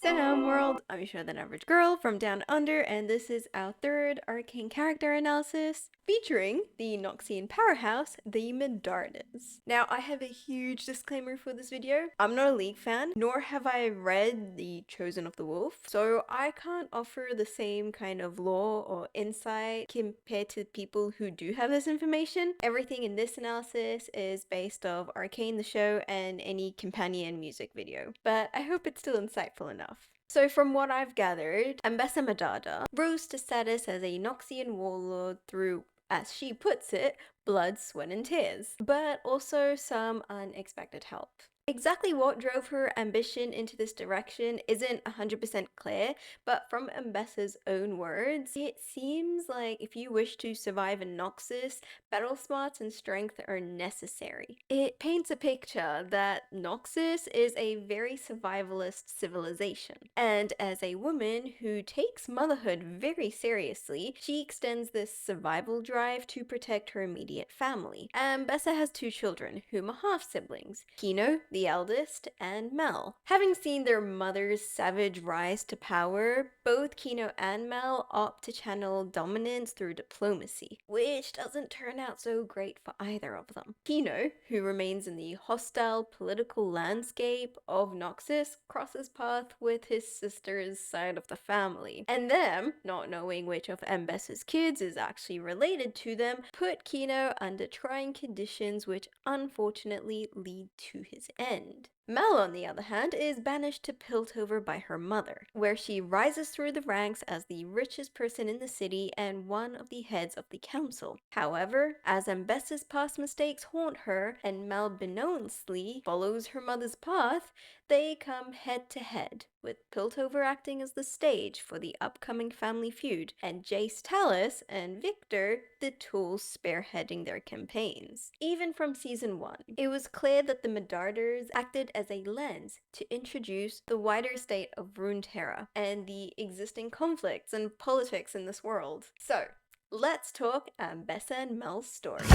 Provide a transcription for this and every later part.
Salam world, I'm your than average girl from down under, and this is our third arcane character analysis featuring the Noxian powerhouse, the Medardas. Now, I have a huge disclaimer for this video. I'm not a League fan, nor have I read The Chosen of the Wolf, so I can't offer the same kind of lore or insight compared to people who do have this information. Everything in this analysis is based off Arcane the show and any companion music video, but I hope it's still insightful enough. So from what I've gathered, Ambessa and Medarda rose to status as a Noxian warlord through, as she puts it, blood, sweat and tears, but also some unexpected help. Exactly what drove her ambition into this direction isn't 100% clear, but from Ambessa's own words, it seems like if you wish to survive in Noxus, battle smarts and strength are necessary. It paints a picture that Noxus is a very survivalist civilization, and as a woman who takes motherhood very seriously, she extends this survival drive to protect her immediate family. Ambessa has two children, whom are half-siblings, Kino, the eldest, and Mel. Having seen their mother's savage rise to power, both Kino and Mel opt to channel dominance through diplomacy, which doesn't turn out so great for either of them. Kino, who remains in the hostile political landscape of Noxus, crosses paths with his sister's side of the family, and them, not knowing which of Ambessa's kids is actually related to them, put Kino under trying conditions which unfortunately lead to his end. Mel, on the other hand, is banished to Piltover by her mother, where she rises through the ranks as the richest person in the city and one of the heads of the council. However, as Ambessa's past mistakes haunt her and Mel beknownstly follows her mother's path, they come head to head, with Piltover acting as the stage for the upcoming family feud, and Jace Talus and Victor the tools spearheading their campaigns. Even from season 1, it was clear that the Medardas acted as a lens to introduce the wider state of Runeterra and the existing conflicts and politics in this world. So, let's talk Ambessa and Mel's story.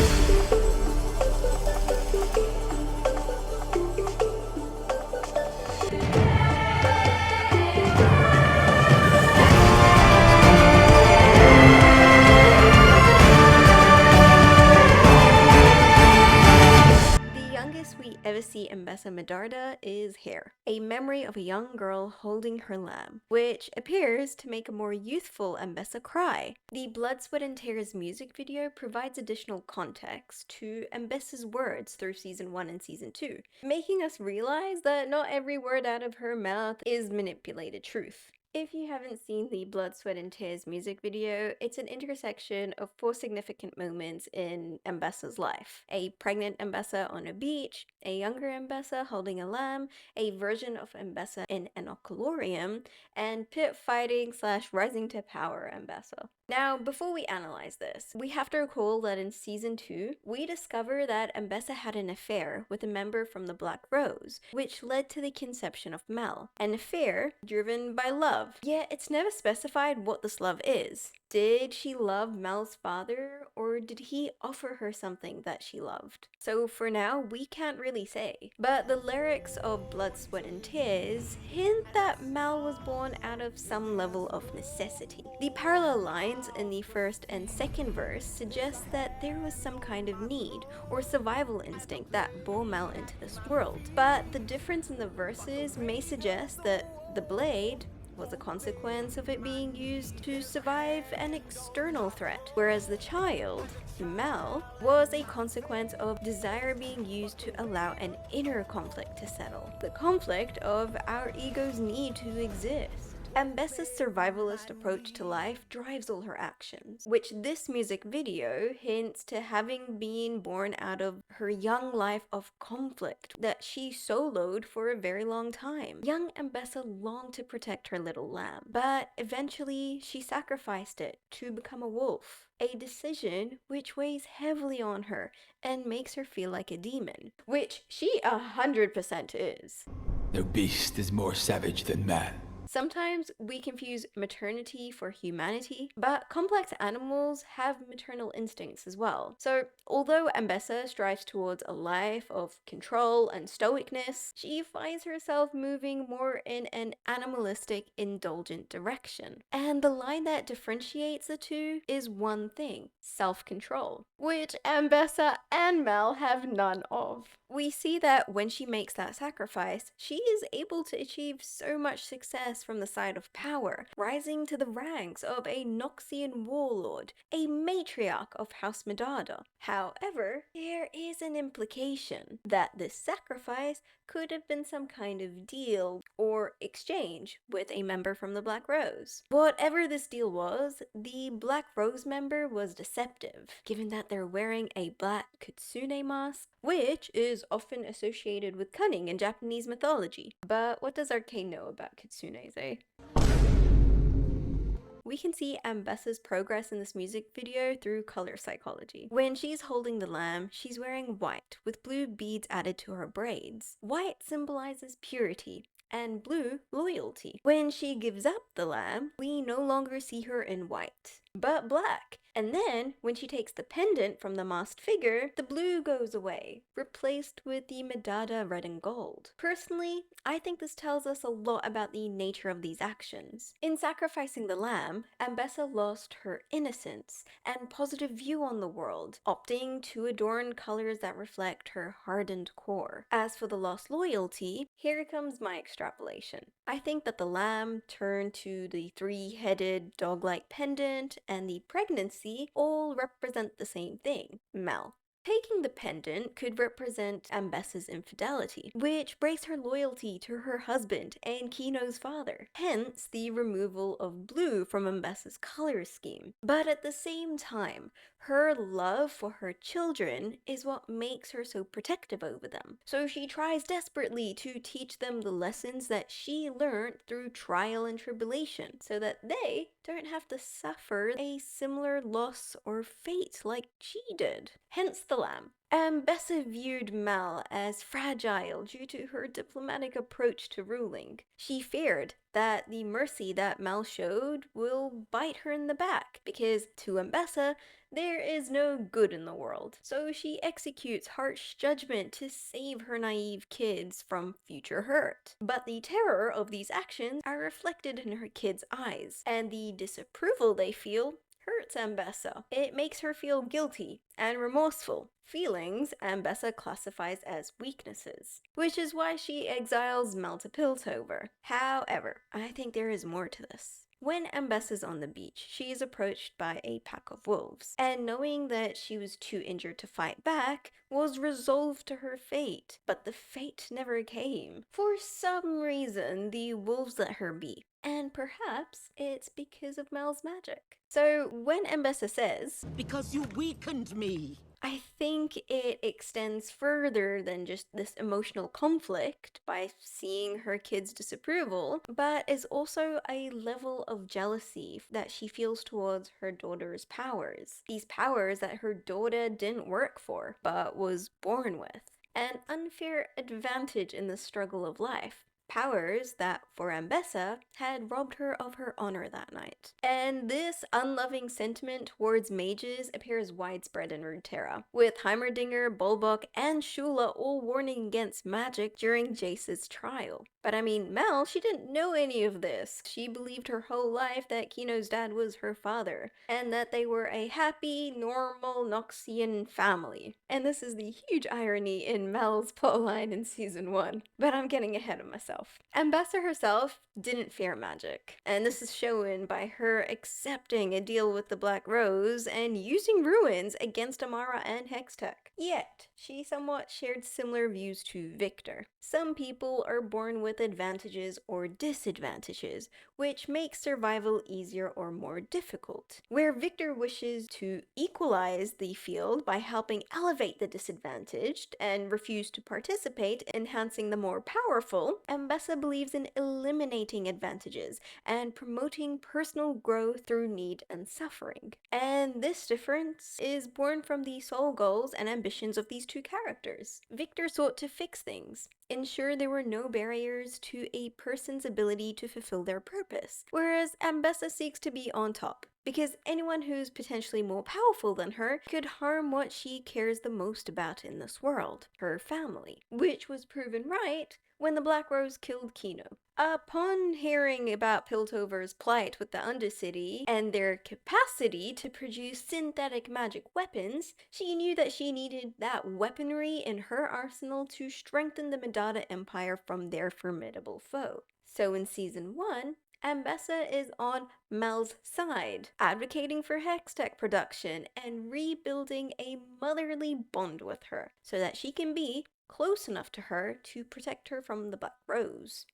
We ever see Ambessa Medarda is Hair, a memory of a young girl holding her lamb, which appears to make a more youthful Ambessa cry. The Blood, Sweat and Tears music video provides additional context to Ambessa's words through season 1 and season 2, making us realize that not every word out of her mouth is manipulated truth. If you haven't seen the Blood, Sweat and Tears music video, it's an intersection of 4 significant moments in Ambessa's life. A pregnant Ambessa on a beach, a younger Ambessa holding a lamb, a version of Ambessa in an Oculorium, and pit fighting / rising to power Ambessa. Now, before we analyze this, we have to recall that in season 2, we discover that Ambessa had an affair with a member from the Black Rose, which led to the conception of Mel. An affair driven by love. Yet it's never specified what this love is. Did she love Mel's father, or did he offer her something that she loved? So for now, we can't really say. But the lyrics of Blood, Sweat and Tears hint that Mel was born out of some level of necessity. The parallel lines in the first and second verse suggest that there was some kind of need or survival instinct that bore Mel into this world. But the difference in the verses may suggest that the blade was a consequence of it being used to survive an external threat, whereas the child, Mel, was a consequence of desire being used to allow an inner conflict to settle, the conflict of our ego's need to exist. Ambessa's survivalist approach to life drives all her actions, which this music video hints to having been born out of her young life of conflict that she soloed for a very long time. Young Ambessa longed to protect her little lamb, but eventually she sacrificed it to become a wolf. A decision which weighs heavily on her and makes her feel like a demon, which she 100% is. No beast is more savage than man. Sometimes we confuse maternity for humanity, but complex animals have maternal instincts as well. So, although Ambessa strives towards a life of control and stoicness, she finds herself moving more in an animalistic, indulgent direction. And the line that differentiates the two is one thing: self-control, which Ambessa and Mel have none of. We see that when she makes that sacrifice, she is able to achieve so much success from the side of power, rising to the ranks of a Noxian warlord, a matriarch of House Medarda. However, there is an implication that this sacrifice could have been some kind of deal or exchange with a member from the Black Rose. Whatever this deal was, the Black Rose member was deceptive, given that they're wearing a black kitsune mask, which is often associated with cunning in Japanese mythology. But what does Arcane know about kitsunes, eh? We can see Ambessa's progress in this music video through color psychology. When she's holding the lamb, she's wearing white with blue beads added to her braids. White symbolizes purity, and blue, loyalty. When she gives up the lamb, we no longer see her in white, but black. And then, when she takes the pendant from the masked figure, the blue goes away, replaced with the Medarda red and gold. Personally, I think this tells us a lot about the nature of these actions. In sacrificing the lamb, Ambessa lost her innocence and positive view on the world, opting to adorn colors that reflect her hardened core. As for the lost loyalty, here comes my extrapolation. I think that the lamb turned to the three-headed dog-like pendant and the pregnancy all represent the same thing: Mel. Taking the pendant could represent Ambessa's infidelity, which breaks her loyalty to her husband and Kino's father, hence the removal of blue from Ambessa's color scheme. But at the same time, her love for her children is what makes her so protective over them. So she tries desperately to teach them the lessons that she learned through trial and tribulation, so that they don't have to suffer a similar loss or fate like she did. Hence the lamb. Ambessa viewed Mel as fragile due to her diplomatic approach to ruling. She feared that the mercy that Mel showed will bite her in the back, because to Ambessa, there is no good in the world. So she executes harsh judgment to save her naive kids from future hurt. But the terror of these actions are reflected in her kids' eyes, and the disapproval they feel hurts Ambessa. It makes her feel guilty and remorseful, feelings Ambessa classifies as weaknesses, which is why she exiles Mel to Piltover. However, I think there is more to this. When Ambessa's on the beach, she is approached by a pack of wolves, and knowing that she was too injured to fight back, was resolved to her fate. But the fate never came. For some reason, the wolves let her be, and perhaps it's because of Mel's magic. So when Ambessa says, "Because you weakened me," I think it extends further than just this emotional conflict by seeing her kids' disapproval, but is also a level of jealousy that she feels towards her daughter's powers. These powers that her daughter didn't work for, but was born with. An unfair advantage in the struggle of life. Powers that, for Ambessa, had robbed her of her honor that night. And this unloving sentiment towards mages appears widespread in Runeterra, with Heimerdinger, Bulbok, and Shula all warning against magic during Jace's trial. But I mean, Mel, she didn't know any of this. She believed her whole life that Kino's dad was her father, and that they were a happy, normal Noxian family. And this is the huge irony in Mel's plotline in Season 1. But I'm getting ahead of myself. Ambessa herself didn't fear magic, and this is shown by her accepting a deal with the Black Rose and using ruins against Amara and Hextech. Yet, she somewhat shared similar views to Victor. Some people are born with advantages or disadvantages, which makes survival easier or more difficult. Where Victor wishes to equalize the field by helping elevate the disadvantaged and refuse to participate, enhancing the more powerful, Ambessa believes in eliminating advantages and promoting personal growth through need and suffering. And this difference is born from the soul goals and ambitions of these two characters. Victor sought to fix things, ensure there were no barriers matters to a person's ability to fulfill their purpose, whereas Ambessa seeks to be on top, because anyone who's potentially more powerful than her could harm what she cares the most about in this world, her family, which was proven right when the Black Rose killed Kino. Upon hearing about Piltover's plight with the Undercity and their capacity to produce synthetic magic weapons, she knew that she needed that weaponry in her arsenal to strengthen the Medarda Empire from their formidable foe. So in Season 1, Ambessa is on Mel's side, advocating for Hextech production and rebuilding a motherly bond with her so that she can be close enough to her to protect her from the Black Rose.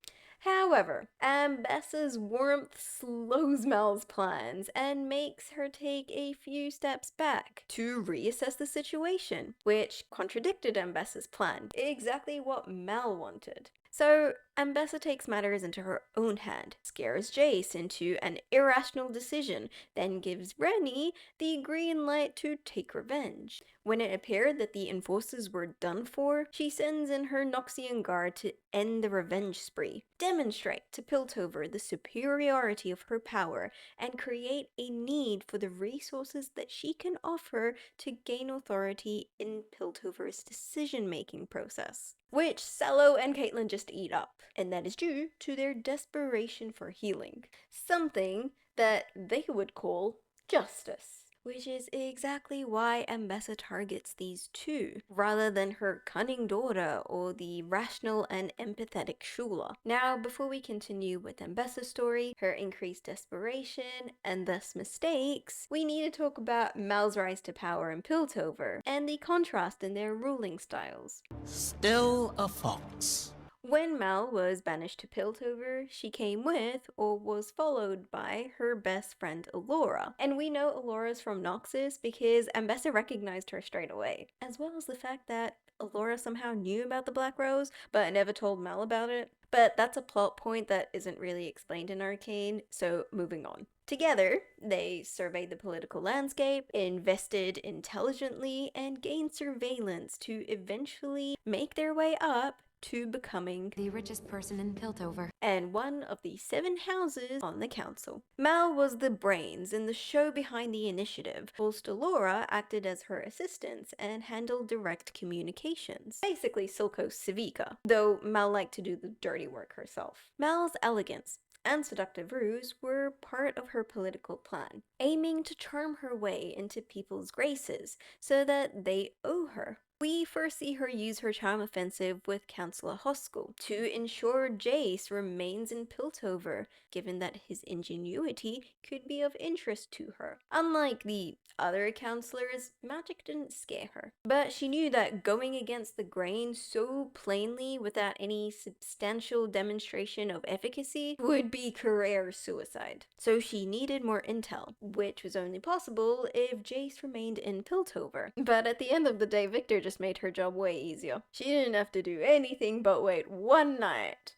However, Ambessa's warmth slows Mel's plans and makes her take a few steps back to reassess the situation, which contradicted Ambessa's plan, exactly what Mel wanted. So, Ambessa takes matters into her own hand, scares Jace into an irrational decision, then gives Rennie the green light to take revenge. When it appeared that the enforcers were done for, she sends in her Noxian guard to end the revenge spree, demonstrate to Piltover the superiority of her power, and create a need for the resources that she can offer to gain authority in Piltover's decision-making process, which Cello and Caitlin just eat up, and that is due to their desperation for healing, something that they would call justice. Which is exactly why Ambessa targets these two, rather than her cunning daughter or the rational and empathetic Shula. Now, before we continue with Ambessa's story, her increased desperation, and thus mistakes, we need to talk about Mel's rise to power in Piltover, and the contrast in their ruling styles. Still a fox. When Mel was banished to Piltover, she came with, or was followed by, her best friend Alora. And we know Alora's from Noxus because Ambessa recognized her straight away, as well as the fact that Alora somehow knew about the Black Rose, but never told Mel about it. But that's a plot point that isn't really explained in Arcane, so moving on. Together, they surveyed the political landscape, invested intelligently, and gained surveillance to eventually make their way up to becoming the richest person in Piltover and one of the 7 houses on the council. Mel was the brains and the show behind the initiative, whilst Alora acted as her assistant and handled direct communications. Basically Silco Civica, though Mel liked to do the dirty work herself. Mel's elegance and seductive ruse were part of her political plan, aiming to charm her way into people's graces so that they owe her. We first see her use her charm offensive with Councillor Hoskell to ensure Jace remains in Piltover, given that his ingenuity could be of interest to her. Unlike the other councillors, magic didn't scare her. But she knew that going against the grain so plainly without any substantial demonstration of efficacy would be career suicide. So she needed more intel, which was only possible if Jace remained in Piltover. But at the end of the day, Victor just made her job way easier. She didn't have to do anything but wait one night.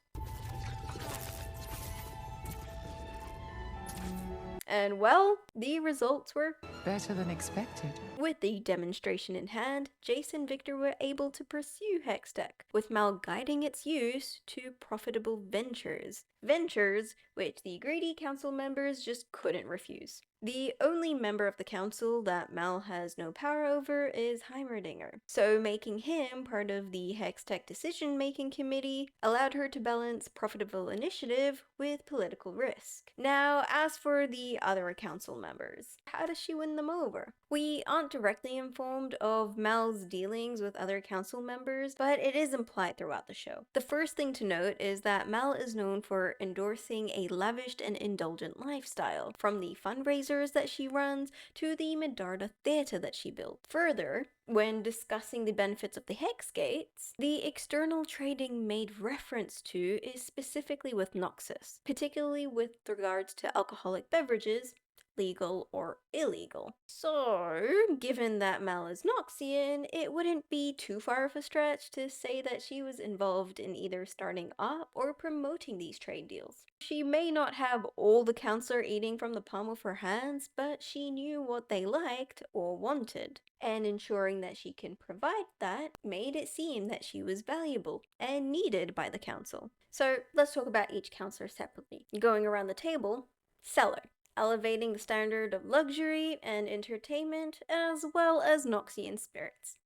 And well, the results were better than expected. With the demonstration in hand, Jace and Victor were able to pursue Hextech, with Mel guiding its use to profitable ventures. Ventures which the greedy council members just couldn't refuse. The only member of the council that Mel has no power over is Heimerdinger, so making him part of the Hextech decision-making committee allowed her to balance profitable initiative with political risk. Now, as for the other council members, how does she win them over? We aren't directly informed of Mel's dealings with other council members, but it is implied throughout the show. The first thing to note is that Mel is known for endorsing a lavish and indulgent lifestyle, from the fundraisers that she runs to the Medarda theater that she built. Further, when discussing the benefits of the Hex Gates, the external trading made reference to is specifically with Noxus, particularly with regards to alcoholic beverages, legal or illegal. So, given that Mel is Noxian, it wouldn't be too far of a stretch to say that she was involved in either starting up or promoting these trade deals. She may not have all the counselor eating from the palm of her hands, but she knew what they liked or wanted, and ensuring that she can provide that made it seem that she was valuable and needed by the council. So let's talk about each counselor separately. Going around the table, Seller, elevating the standard of luxury and entertainment as well as Noxian spirits.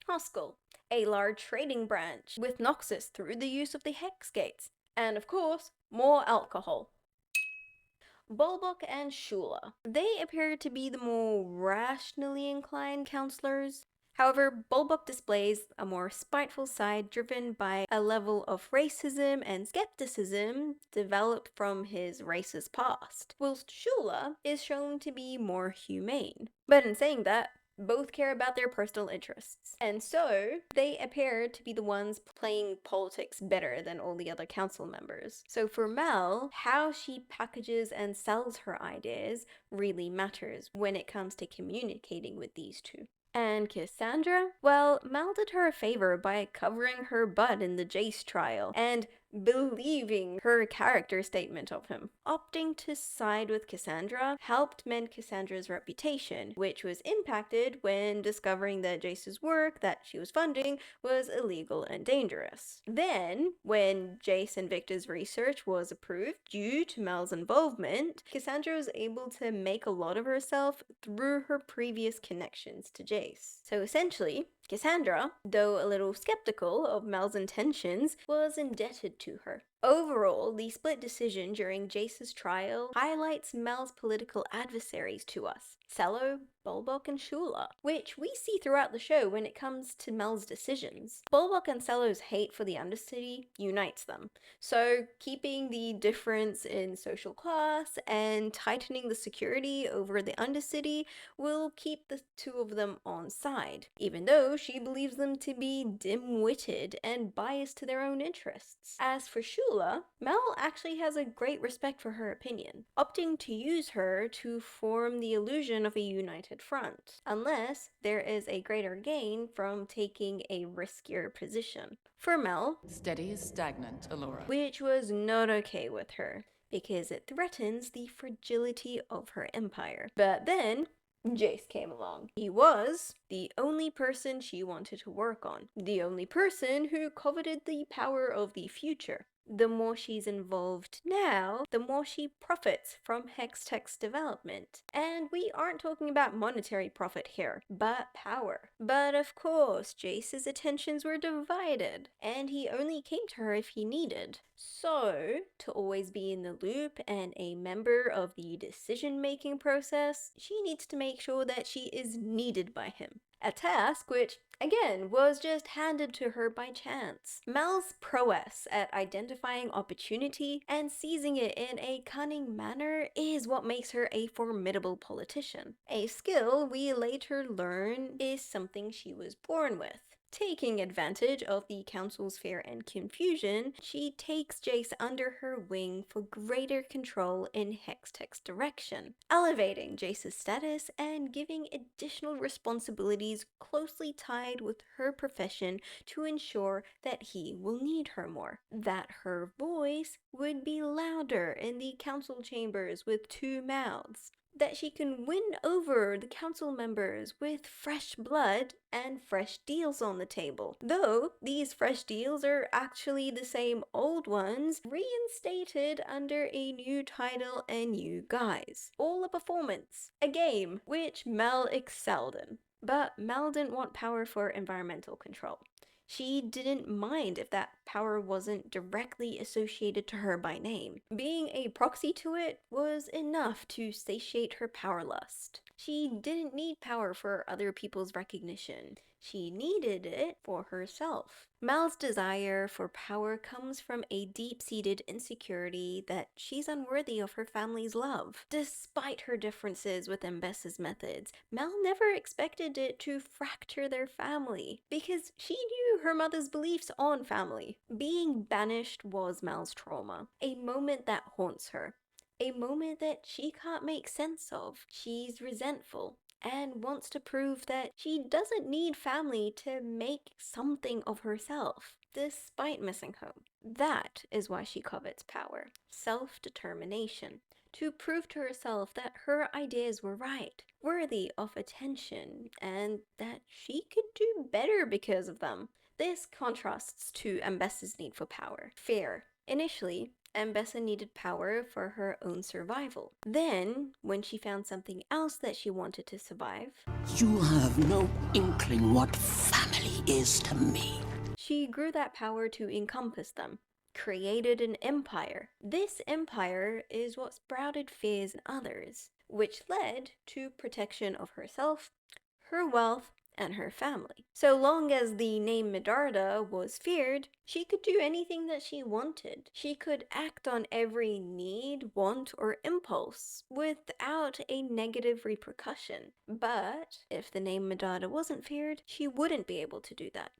Hoskell, a large trading branch with Noxus through the use of the Hex Gates. And of course, more alcohol. Bulbok and Shula. They appear to be the more rationally inclined counselors. However, Bulbok displays a more spiteful side driven by a level of racism and skepticism developed from his racist past, whilst Shula is shown to be more humane. But in saying that, both care about their personal interests. And so, they appear to be the ones playing politics better than all the other council members. So for Mel, how she packages and sells her ideas really matters when it comes to communicating with these two. And Cassandra? Well, Mel did her a favor by covering her butt in the Jace trial and believing her character statement of him. Opting to side with Cassandra helped mend Cassandra's reputation, which was impacted when discovering that Jace's work that she was funding was illegal and dangerous. Then, when Jace and Victor's research was approved due to Mel's involvement, Cassandra was able to make a lot of herself through her previous connections to Jace. So essentially, Cassandra, though a little skeptical of Mel's intentions, was indebted to her. Overall, the split decision during Jace's trial highlights Mel's political adversaries to us, Cello, Bulbok, and Shula, which we see throughout the show when it comes to Mel's decisions. Bulbok and Cello's hate for the Undercity unites them, so keeping the difference in social class and tightening the security over the Undercity will keep the two of them on side, even though she believes them to be dim-witted and biased to their own interests. As for Shula, Mel actually has a great respect for her opinion, opting to use her to form the illusion of a united front, unless there is a greater gain from taking a riskier position. For Mel, Steady is stagnant, Allura. which was not okay with her, because it threatens the fragility of her empire. But then, Jace came along. He was the only person she wanted to work on, the only person who coveted the power of the future. The more she's involved now, the more she profits from Hextech's development. And we aren't talking about monetary profit here, but power. But of course, Jace's attentions were divided, and he only came to her if he needed. So, to always be in the loop and a member of the decision-making process, she needs to make sure that she is needed by him. A task which, again, was just handed to her by chance. Mel's prowess at identifying opportunity and seizing it in a cunning manner is what makes her a formidable politician. A skill we later learn is something she was born with. Taking advantage of the council's fear and confusion, she takes Jace under her wing for greater control in Hextech's direction, elevating Jace's status and giving additional responsibilities closely tied with her profession to ensure that he will need her more, that her voice would be louder in the council chambers with two mouths, that she can win over the council members with fresh blood and fresh deals on the table. Though these fresh deals are actually the same old ones, reinstated under a new title and new guise. All a performance, a game, which Mel excelled in. But Mel didn't want power for environmental control. She didn't mind if that power wasn't directly associated to her by name. Being a proxy to it was enough to satiate her power lust. She didn't need power for other people's recognition. She needed it for herself. Mel's desire for power comes from a deep-seated insecurity that she's unworthy of her family's love. Despite her differences with Ambessa's methods, Mel never expected it to fracture their family, because she knew her mother's beliefs on family. Being banished was Mel's trauma, a moment that haunts her. a moment that she can't make sense of. She's resentful and wants to prove that she doesn't need family to make something of herself, despite missing home. That is why she covets power. Self-determination. To prove to herself that her ideas were right, worthy of attention, and that she could do better because of them. This contrasts to Ambessa's need for power. Fear. Initially, Ambessa needed power for her own survival. Then, when she found something else that she wanted to survive, You have no inkling what family is to me. she grew that power to encompass them, created an empire. This empire is what sprouted fears in others, which led to protection of herself, her wealth, and her family. So long as the name Medarda was feared, she could do anything that she wanted. She could act on every need, want, or impulse without a negative repercussion. But if the name Medarda wasn't feared, she wouldn't be able to do that.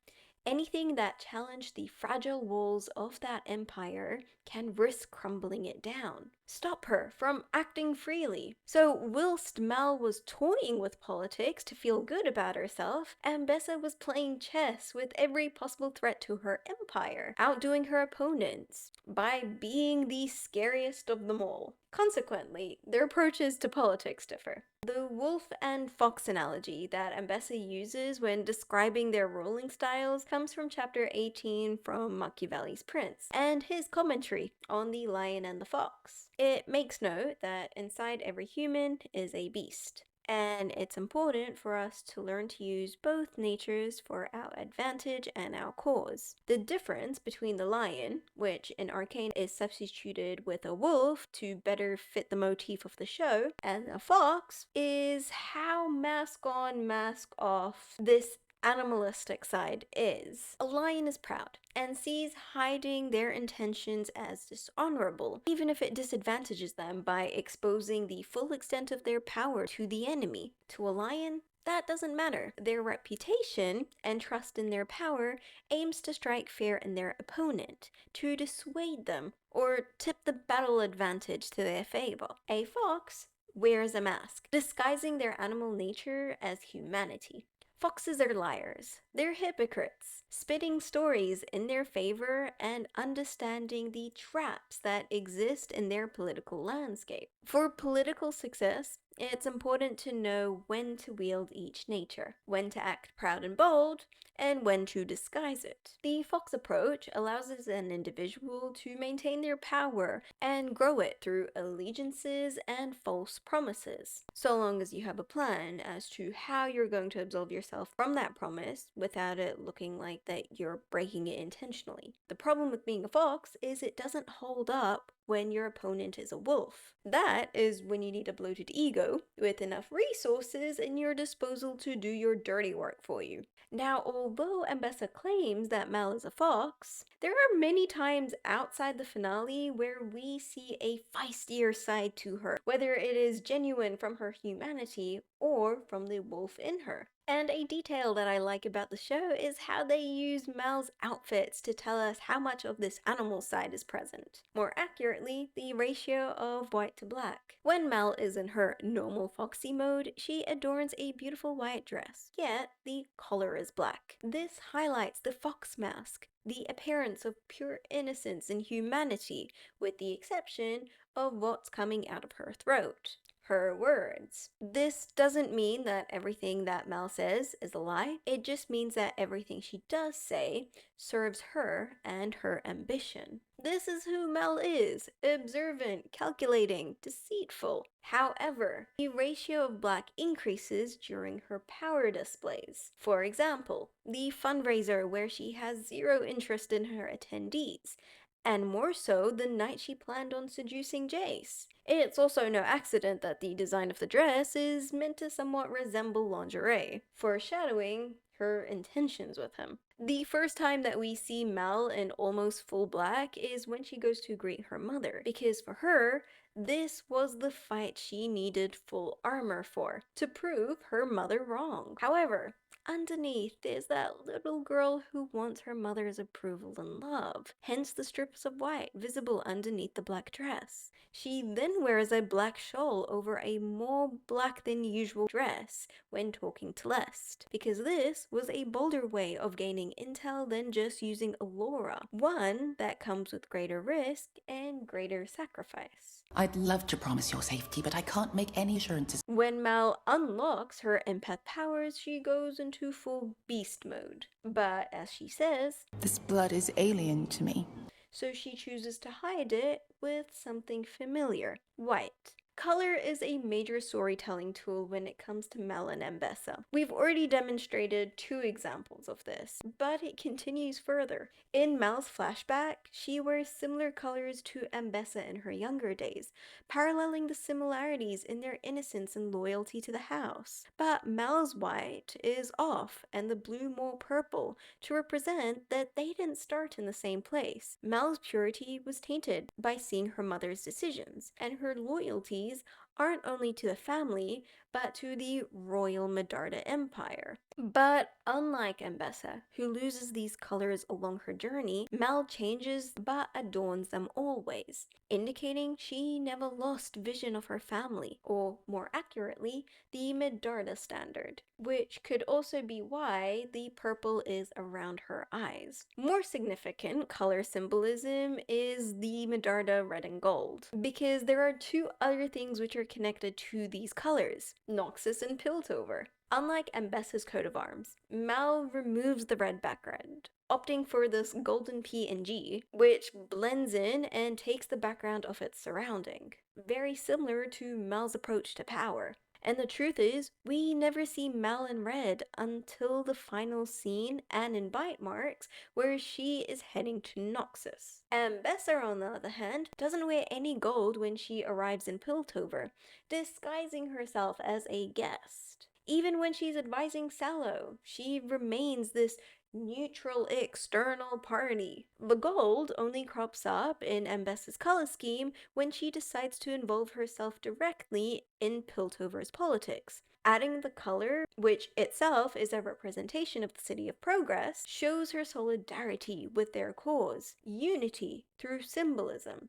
Anything that challenged the fragile walls of that empire can risk crumbling it down. Stop her from acting freely. So whilst Mel was toying with politics to feel good about herself, Ambessa was playing chess with every possible threat to her empire, outdoing her opponents by being the scariest of them all. Consequently, their approaches to politics differ. The wolf and fox analogy that Ambessa uses when describing their ruling styles comes from chapter 18 from Machiavelli's Prince, and his commentary on the lion and the fox. It makes note that inside every human is a beast, and it's important for us to learn to use both natures for our advantage and our cause. The difference between the lion, which in Arcane is substituted with a wolf to better fit the motif of the show, and the fox, is how mask on, mask off this animalistic side is. A lion is proud and sees hiding their intentions as dishonorable, even if it disadvantages them by exposing the full extent of their power to the enemy. To a lion, that doesn't matter. Their reputation and trust in their power aims to strike fear in their opponent, to dissuade them, or tip the battle advantage to their favor. A fox wears a mask, disguising their animal nature as humanity. Foxes are liars. They're hypocrites, spitting stories in their favor and understanding the traps that exist in their political landscape. For political success, it's important to know when to wield each nature, when to act proud and bold, and when to disguise it. The fox approach allows an individual to maintain their power and grow it through allegiances and false promises, so long as you have a plan as to how you're going to absolve yourself from that promise without it looking like that you're breaking it intentionally. The problem with being a fox is it doesn't hold up when your opponent is a wolf. That is when you need a bloated ego with enough resources in your disposal to do your dirty work for you. Now, although Ambessa claims that Mel is a fox, there are many times outside the finale where we see a feistier side to her, whether it is genuine from her humanity or from the wolf in her. And a detail that I like about the show is how they use Mel's outfits to tell us how much of this animal side is present. More accurately, the ratio of white to black. When Mel is in her normal foxy mode, she adorns a beautiful white dress, yet the collar is black. This highlights the fox mask, the appearance of pure innocence and humanity, with the exception of what's coming out of her throat. Her words. This doesn't mean that everything that Mel says is a lie. It just means that everything she does say serves her and her ambition. This is who Mel is: observant, calculating, deceitful. However, the ratio of black increases during her power displays. For example, the fundraiser where she has zero interest in her attendees, and more so the night she planned on seducing Jace. It's also no accident that the design of the dress is meant to somewhat resemble lingerie, foreshadowing her intentions with him. The first time that we see Mel in almost full black is when she goes to greet her mother, because for her, this was the fight she needed full armor for, to prove her mother wrong. However, underneath there's that little girl who wants her mother's approval and love, hence the strips of white visible underneath the black dress. She then wears a black shawl over a more black than usual dress when talking to Lest, because this was a bolder way of gaining intel than just using Allura, one that comes with greater risk and greater sacrifice. I'd love to promise your safety, but I can't make any assurances. When Mel unlocks her empath powers, she goes into full beast mode. But as she says, "This blood is alien to me." so she chooses to hide it with something familiar: white. Color is a major storytelling tool when it comes to Mel and Ambessa. We've already demonstrated 2 examples of this, but it continues further. In Mel's flashback, she wears similar colors to Ambessa in her younger days, paralleling the similarities in their innocence and loyalty to the house. But Mel's white is off and the blue more purple to represent that they didn't start in the same place. Mel's purity was tainted by seeing her mother's decisions, and her loyalties aren't only to the family, but to the royal Medarda Empire. But unlike Ambessa, who loses these colors along her journey, Mel changes but adorns them always, indicating she never lost vision of her family, or more accurately, the Medarda standard, which could also be why the purple is around her eyes. More significant color symbolism is the Medarda red and gold, because there are 2 other things which are connected to these colors: Noxus and Piltover. Unlike Ambessa's coat of arms, Mel removes the red background, opting for this golden PNG, which blends in and takes the background of its surrounding, very similar to Mel's approach to power. And the truth is, we never see Mel in red until the final scene and in bite marks, where she is heading to Noxus. Ambessa, on the other hand, doesn't wear any gold when she arrives in Piltover, disguising herself as a guest. Even when she's advising Sallow, she remains this neutral external party. The gold only crops up in Ambessa's color scheme when she decides to involve herself directly in Piltover's politics. Adding the color, which itself is a representation of the City of Progress, shows her solidarity with their cause, unity through symbolism.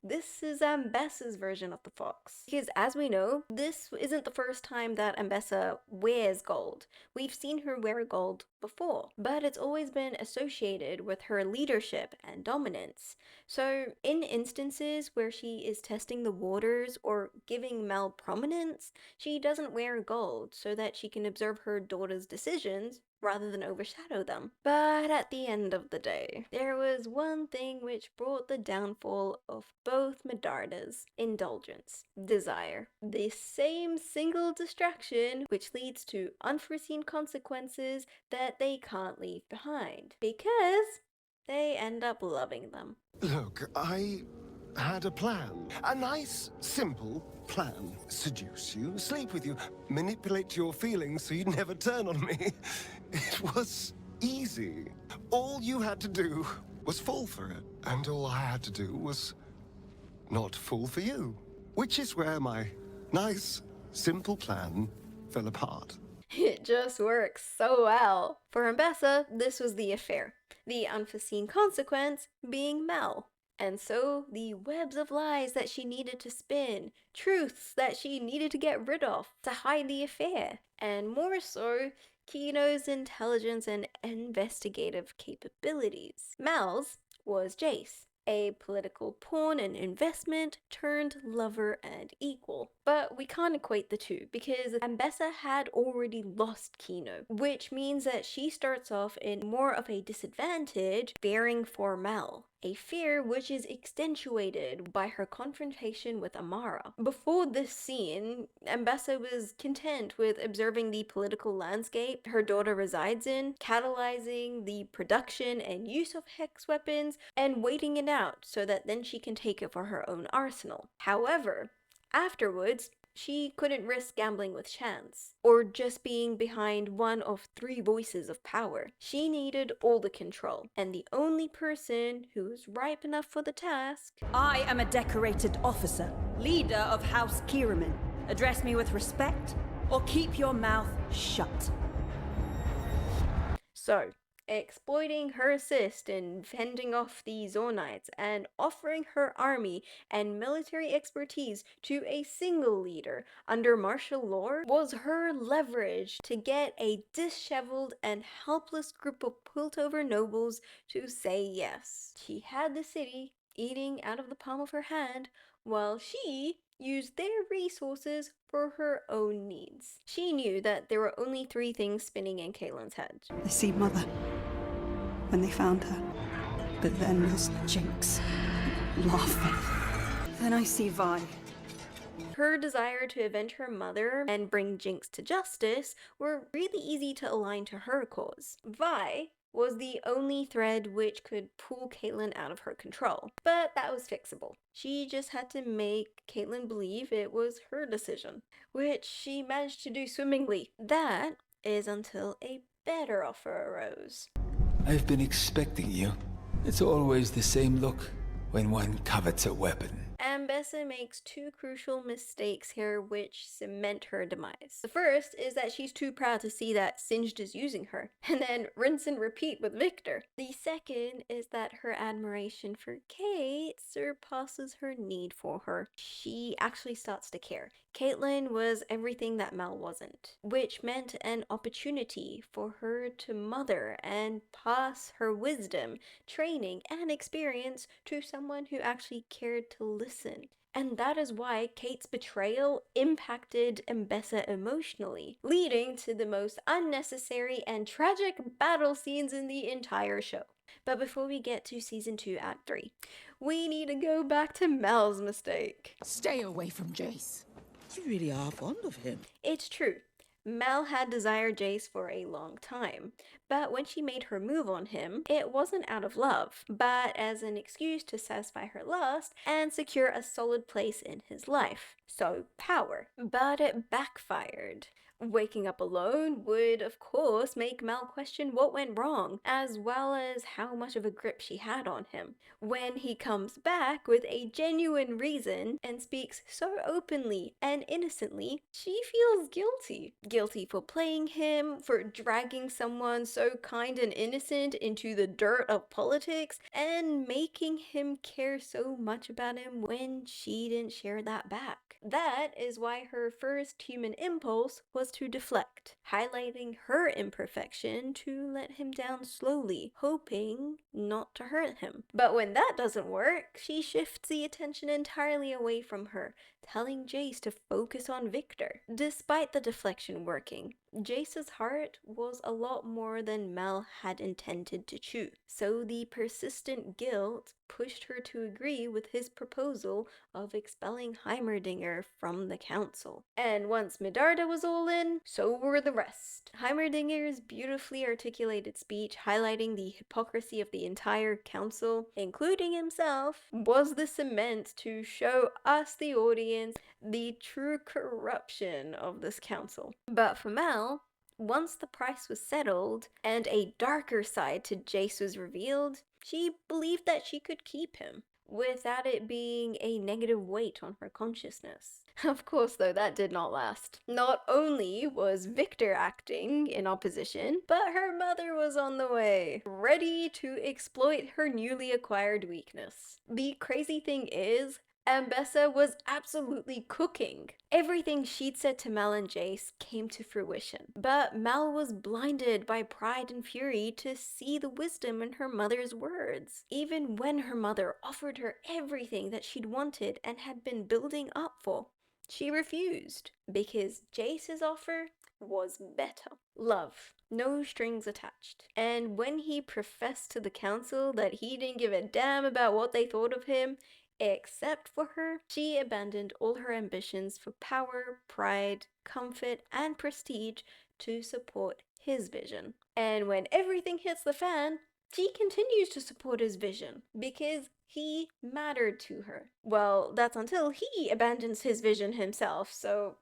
This is Ambessa's version of the fox. Because as we know, this isn't the first time that Ambessa wears gold. We've seen her wear gold before, but it's always been associated with her leadership and dominance. So in instances where she is testing the waters or giving Mel prominence, she doesn't wear gold so that she can observe her daughter's decisions rather than overshadow them. But at the end of the day, there was one thing which brought the downfall of both Medardas: indulgence, desire. The same single distraction which leads to unforeseen consequences that they can't leave behind, because they end up loving them. Look, I had a plan. A nice, simple plan. Seduce you, sleep with you, manipulate your feelings so you'd never turn on me. It was easy. All you had to do was fall for it. And all I had to do was not fall for you. Which is where my nice, simple plan fell apart. It just works so well. For Ambessa, this was the affair, the unforeseen consequence being Mel. And so the webs of lies that she needed to spin, truths that she needed to get rid of to hide the affair, and more so, Kino's intelligence and investigative capabilities. Mel's was Jace, a political pawn and investment turned lover and equal. But we can't equate the two because Ambessa had already lost Kino, which means that she starts off in more of a disadvantage fearing for Mel. A fear which is accentuated by her confrontation with Amara. Before this scene, Ambessa was content with observing the political landscape her daughter resides in, catalyzing the production and use of hex weapons, and waiting it out so that then she can take it for her own arsenal. However, afterwards, she couldn't risk gambling with chance, or just being behind one of 3 voices of power. She needed all the control, and the only person who was ripe enough for the task... I am a decorated officer, leader of House Kiraman. Address me with respect, or keep your mouth shut. So, exploiting her assist in fending off the Zornites and offering her army and military expertise to a single leader under martial law was her leverage to get a disheveled and helpless group of Piltover nobles to say yes. She had the city eating out of the palm of her hand while she used their resources for her own needs. She knew that there were only three things spinning in Caitlyn's head. They see Mother when they found her. But then there's Jinx laughing. Then I see Vi. Her desire to avenge her mother and bring Jinx to justice were really easy to align to her cause. Vi was the only thread which could pull Caitlyn out of her control, but that was fixable. She just had to make Caitlyn believe it was her decision, which she managed to do swimmingly. That is until a better offer arose. I've been expecting you. It's always the same look when one covets a weapon. Ambessa makes two crucial mistakes here which cement her demise. The first is that she's too proud to see that Singed is using her, and then rinse and repeat with Victor. The second is that her admiration for Kate surpasses her need for her. She actually starts to care. Caitlyn was everything that Mel wasn't, which meant an opportunity for her to mother and pass her wisdom, training, and experience to someone who actually cared to listen. And that is why Kate's betrayal impacted Ambessa emotionally, leading to the most unnecessary and tragic battle scenes in the entire show. But before we get to Season 2, Act 3, we need to go back to Mel's mistake. Stay away from Jace. You really are fond of him. It's true. Mel had desired Jace for a long time, but when she made her move on him, it wasn't out of love, but as an excuse to satisfy her lust and secure a solid place in his life. So, power. But it backfired. Waking up alone would, of course, make Mel question what went wrong, as well as how much of a grip she had on him. When he comes back with a genuine reason and speaks so openly and innocently, she feels guilty. Guilty for playing him, for dragging someone so kind and innocent into the dirt of politics, and making him care so much about him when she didn't share that back. That is why her first human impulse was to deflect, highlighting her imperfection to let him down slowly, hoping not to hurt him. But when that doesn't work, she shifts the attention entirely away from her, telling Jace to focus on Victor. Despite the deflection working, Jace's heart was a lot more than Mel had intended to chew, so the persistent guilt pushed her to agree with his proposal of expelling Heimerdinger from the council. And once Medarda was all in, so were the rest. Heimerdinger's beautifully articulated speech highlighting the hypocrisy of the entire council, including himself, was the cement to show us, the audience, the true corruption of this council. But for Mel, once the price was settled and a darker side to Jace was revealed, she believed that she could keep him, without it being a negative weight on her consciousness. Of course, though, that did not last. Not only was Victor acting in opposition, but her mother was on the way, ready to exploit her newly acquired weakness. The crazy thing is, Ambessa was absolutely cooking. Everything she'd said to Mel and Jace came to fruition, but Mel was blinded by pride and fury to see the wisdom in her mother's words. Even when her mother offered her everything that she'd wanted and had been building up for, she refused, because Jace's offer was better. Love. No strings attached. And when he professed to the council that he didn't give a damn about what they thought of him, except for her, she abandoned all her ambitions for power, pride, comfort, and prestige to support his vision. And when everything hits the fan, she continues to support his vision because he mattered to her. Well, that's until he abandons his vision himself, so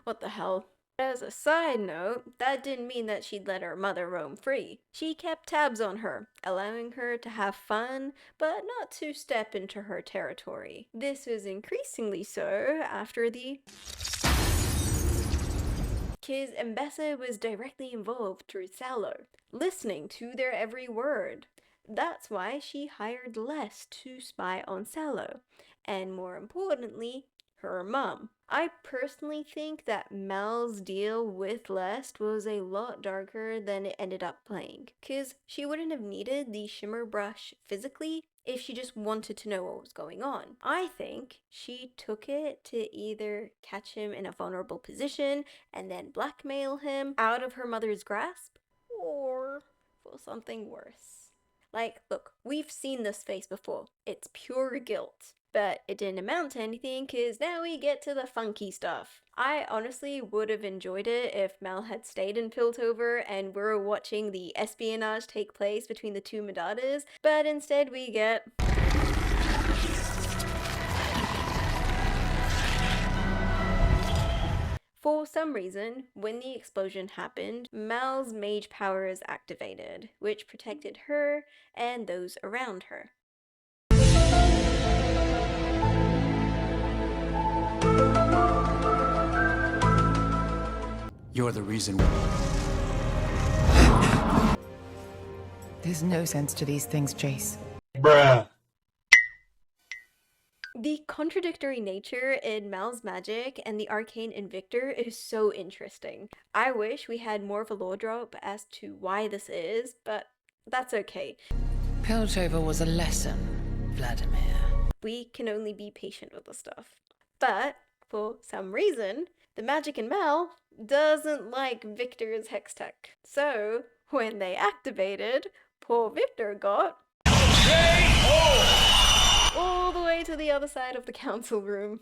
what the hell? As a side note, that didn't mean that she'd let her mother roam free. She kept tabs on her, allowing her to have fun, but not to step into her territory. This was increasingly so after the 'cause Ambessa was directly involved through Sallow, listening to their every word. That's why she hired Les to spy on Sallow, and more importantly, her mum. I personally think that Mel's deal with Les was a lot darker than it ended up playing, 'cause she wouldn't have needed the shimmer brush physically if she just wanted to know what was going on. I think she took it to either catch him in a vulnerable position and then blackmail him out of her mother's grasp, or for something worse. Like, look, we've seen this face before. It's pure guilt. But it didn't amount to anything, because now we get to the funky stuff. I honestly would have enjoyed it if Mel had stayed in Piltover and we're watching the espionage take place between the two Medardas, but instead we get... For some reason, when the explosion happened, Mel's mage powers activated, which protected her and those around her. You're the reason. There's no sense to these things, Jace. Bruh. The contradictory nature in Mel's magic and the arcane in Victor is so interesting. I wish we had more of a lore drop as to why this is, but that's okay. Piltover was a lesson, Vladimir. We can only be patient with the stuff. But, for some reason, the magic in Mel doesn't like Victor's hex tech. So, when they activated, poor Victor got... all the way to the other side of the council room.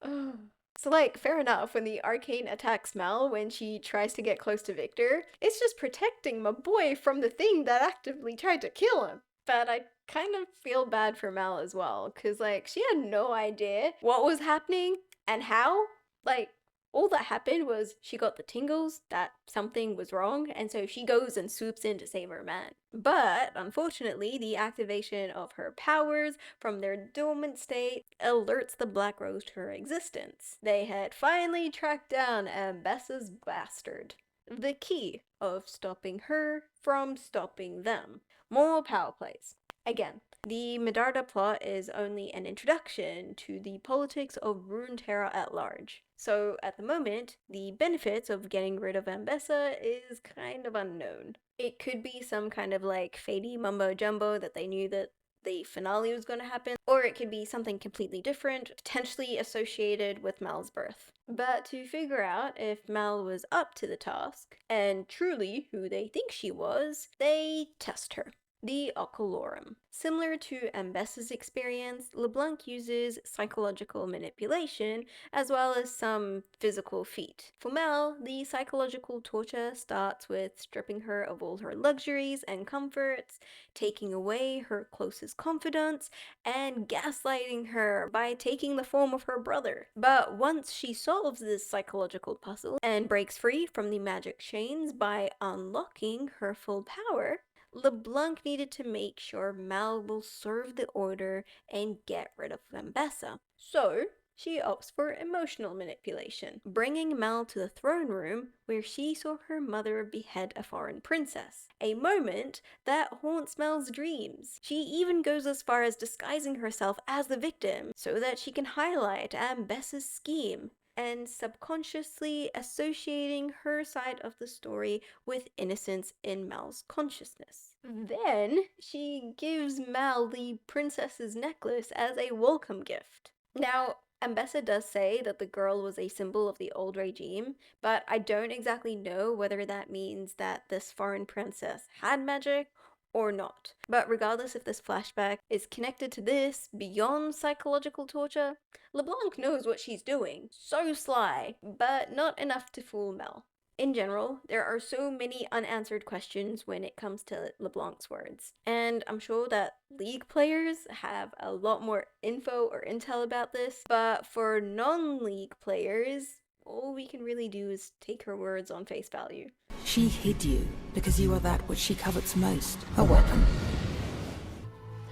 So like, fair enough, when the arcane attacks Mel when she tries to get close to Victor, it's just protecting my boy from the thing that actively tried to kill him. But I kind of feel bad for Mel as well, because like, she had no idea what was happening and how. Like, all that happened was she got the tingles that something was wrong, and so she goes and swoops in to save her man. But, unfortunately, the activation of her powers from their dormant state alerts the Black Rose to her existence. They had finally tracked down Ambessa's bastard. The key of stopping her from stopping them. More power plays. Again, the Medarda plot is only an introduction to the politics of Runeterra at large. So at the moment, the benefits of getting rid of Ambessa is kind of unknown. It could be some kind of like fadey mumbo jumbo that they knew that the finale was going to happen, or it could be something completely different, potentially associated with Mel's birth. But to figure out if Mel was up to the task, and truly who they think she was, they test her. The Oculorum. Similar to Ambessa's experience, LeBlanc uses psychological manipulation as well as some physical feat. For Mel, the psychological torture starts with stripping her of all her luxuries and comforts, taking away her closest confidants, and gaslighting her by taking the form of her brother. But once she solves this psychological puzzle and breaks free from the magic chains by unlocking her full power, LeBlanc needed to make sure Mel will serve the order and get rid of Ambessa. So, she opts for emotional manipulation, bringing Mel to the throne room where she saw her mother behead a foreign princess, a moment that haunts Mel's dreams. She even goes as far as disguising herself as the victim so that she can highlight Ambessa's scheme, and subconsciously associating her side of the story with innocence in Mel's consciousness. Then, she gives Mel the princess's necklace as a welcome gift. Now, Ambessa does say that the girl was a symbol of the old regime, but I don't exactly know whether that means that this foreign princess had magic or not. But regardless if this flashback is connected to this beyond psychological torture, LeBlanc knows what she's doing. So sly, but not enough to fool Mel. In general, there are so many unanswered questions when it comes to LeBlanc's words, and I'm sure that League players have a lot more info or intel about this, but for non-League players, all we can really do is take her words on face value. She hid you because you are that which she covets most, a weapon.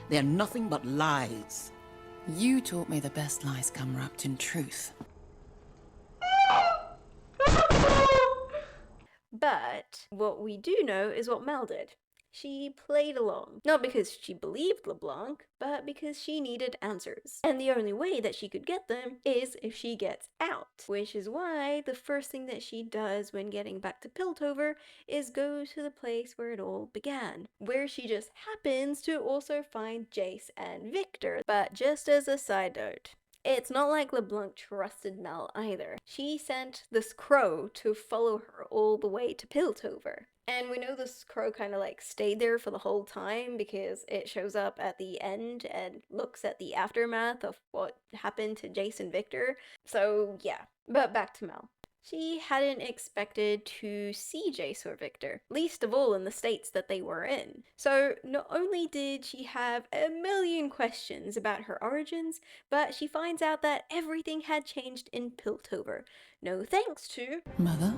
They're nothing but lies. You taught me the best lies come wrapped in truth. But what we do know is what Mel did. She played along, not because she believed LeBlanc, but because she needed answers. And the only way that she could get them is if she gets out. Which is why the first thing that she does when getting back to Piltover is go to the place where it all began, where she just happens to also find Jace and Victor. But just as a side note, it's not like LeBlanc trusted Mel either. She sent this crow to follow her all the way to Piltover. And we know this crow kind of like stayed there for the whole time because it shows up at the end and looks at the aftermath of what happened to Jace and Victor. So yeah, but back to Mel. She hadn't expected to see Jace or Victor, least of all in the states that they were in. So not only did she have a million questions about her origins, but she finds out that everything had changed in Piltover. No thanks to Mother?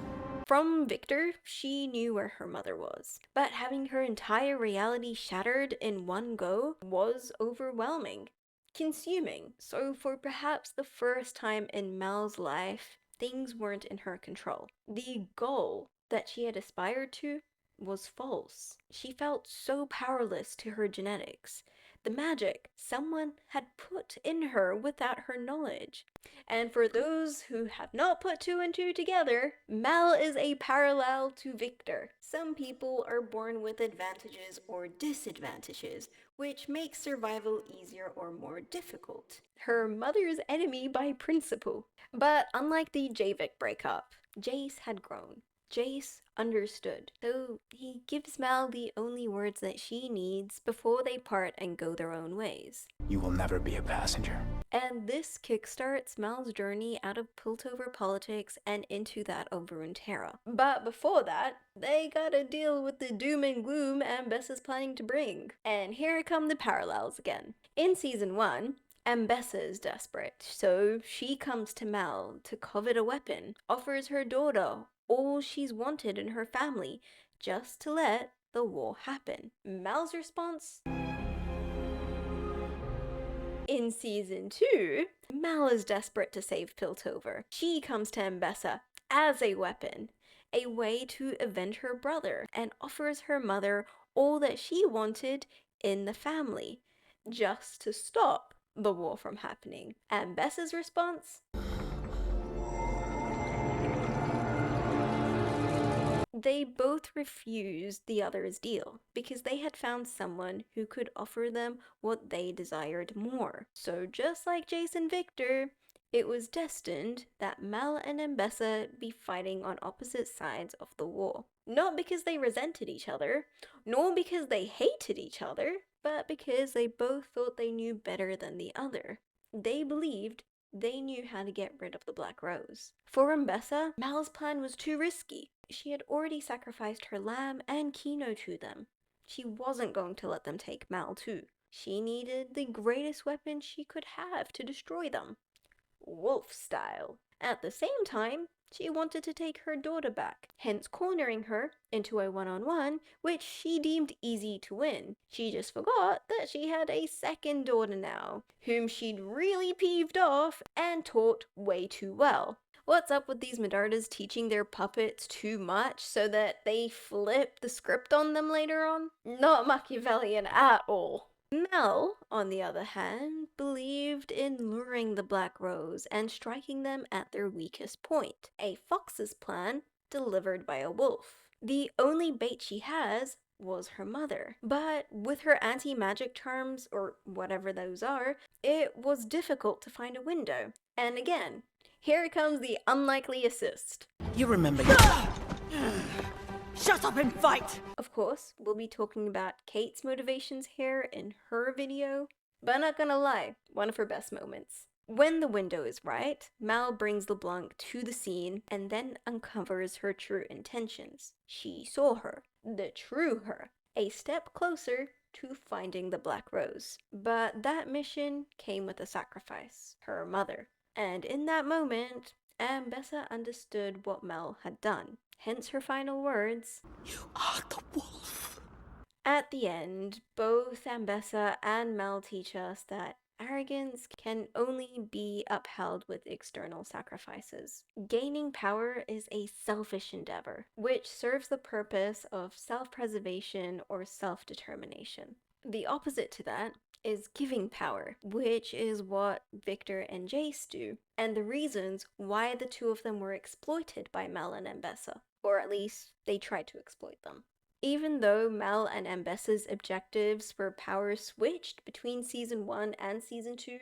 From Victor, she knew where her mother was, but having her entire reality shattered in one go was overwhelming, consuming. So for perhaps the first time in Mel's life, things weren't in her control. The goal that she had aspired to was false. She felt so powerless to her genetics, the magic someone had put in her without her knowledge. And for those who have not put two and two together, Mel is a parallel to Victor. Some people are born with advantages or disadvantages, which makes survival easier or more difficult. Her mother's enemy by principle. But unlike the Javik breakup, Jace had grown. Jace understood, so he gives Mel the only words that she needs before they part and go their own ways. You will never be a passenger. And this kickstarts Mel's journey out of Piltover politics and into that of Runeterra. But before that, they gotta deal with the doom and gloom Ambessa's planning to bring. And here come the parallels again. In Season 1, Ambessa is desperate, so she comes to Mel to covet a weapon, offers her daughter all she's wanted in her family, just to let the war happen. Mel's response? In Season 2, Mel is desperate to save Piltover. She comes to Ambessa as a weapon, a way to avenge her brother, and offers her mother all that she wanted in the family, just to stop the war from happening. Ambessa's response? They both refused the other's deal because they had found someone who could offer them what they desired more. So just like Jace and Victor, it was destined that Mel and Ambessa be fighting on opposite sides of the war. Not because they resented each other, nor because they hated each other, but because they both thought they knew better than the other. They believed they knew how to get rid of the Black Rose. For Ambessa, Mel's plan was too risky. She had already sacrificed her lamb and Kino to them. She wasn't going to let them take Mel too. She needed the greatest weapon she could have to destroy them. Wolf style. At the same time, she wanted to take her daughter back, hence cornering her into a one-on-one, which she deemed easy to win. She just forgot that she had a second daughter now, whom she'd really peeved off and taught way too well. What's up with these Medardas teaching their puppets too much so that they flip the script on them later on? Not Machiavellian at all. Mel, on the other hand, believed in luring the Black Rose and striking them at their weakest point. A fox's plan delivered by a wolf. The only bait she has was her mother. But with her anti-magic charms, or whatever those are, it was difficult to find a window. And again, here comes the unlikely assist. You remember. Shut up and fight! Of course, we'll be talking about Kate's motivations here in her video, but not gonna lie, one of her best moments. When the window is right, Mel brings LeBlanc to the scene and then uncovers her true intentions. She saw her, the true her, a step closer to finding the Black Rose. But that mission came with a sacrifice, her mother. And in that moment, Ambessa understood what Mel had done. Hence her final words, You are the wolf. At the end, both Ambessa and Mel teach us that arrogance can only be upheld with external sacrifices. Gaining power is a selfish endeavor, which serves the purpose of self-preservation or self-determination. The opposite to that is giving power, which is what Victor and Jace do, and the reasons why the two of them were exploited by Mel and Ambessa, or at least they tried to exploit them. Even though Mel and Ambessa's objectives for power switched between Season 1 and Season 2,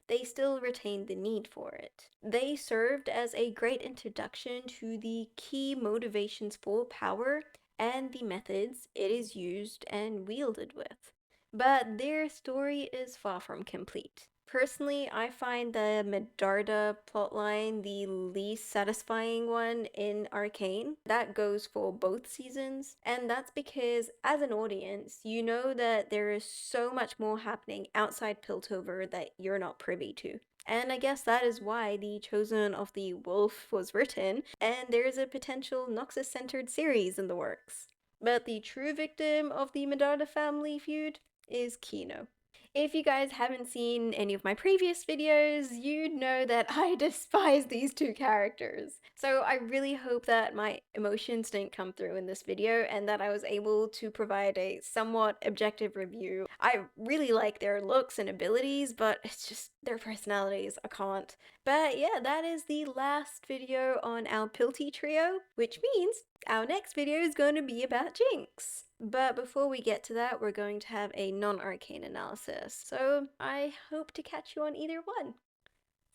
they still retained the need for it. They served as a great introduction to the key motivations for power and the methods it is used and wielded with. But their story is far from complete. Personally, I find the Medarda plotline the least satisfying one in Arcane. That goes for both seasons, and that's because as an audience, you know that there is so much more happening outside Piltover that you're not privy to. And I guess that is why The Chosen of the Wolf was written, and there is a potential Noxus-centered series in the works. But the true victim of the Medarda family feud is Kino. If you guys haven't seen any of my previous videos, you'd know that I despise these two characters. So I really hope that my emotions didn't come through in this video and that I was able to provide a somewhat objective review. I really like their looks and abilities, but it's just their personalities, I can't. But yeah, that is the last video on our Pilty trio, which means our next video is going to be about Jinx. But before we get to that, we're going to have a non-arcane analysis. So I hope to catch you on either one.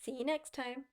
See you next time.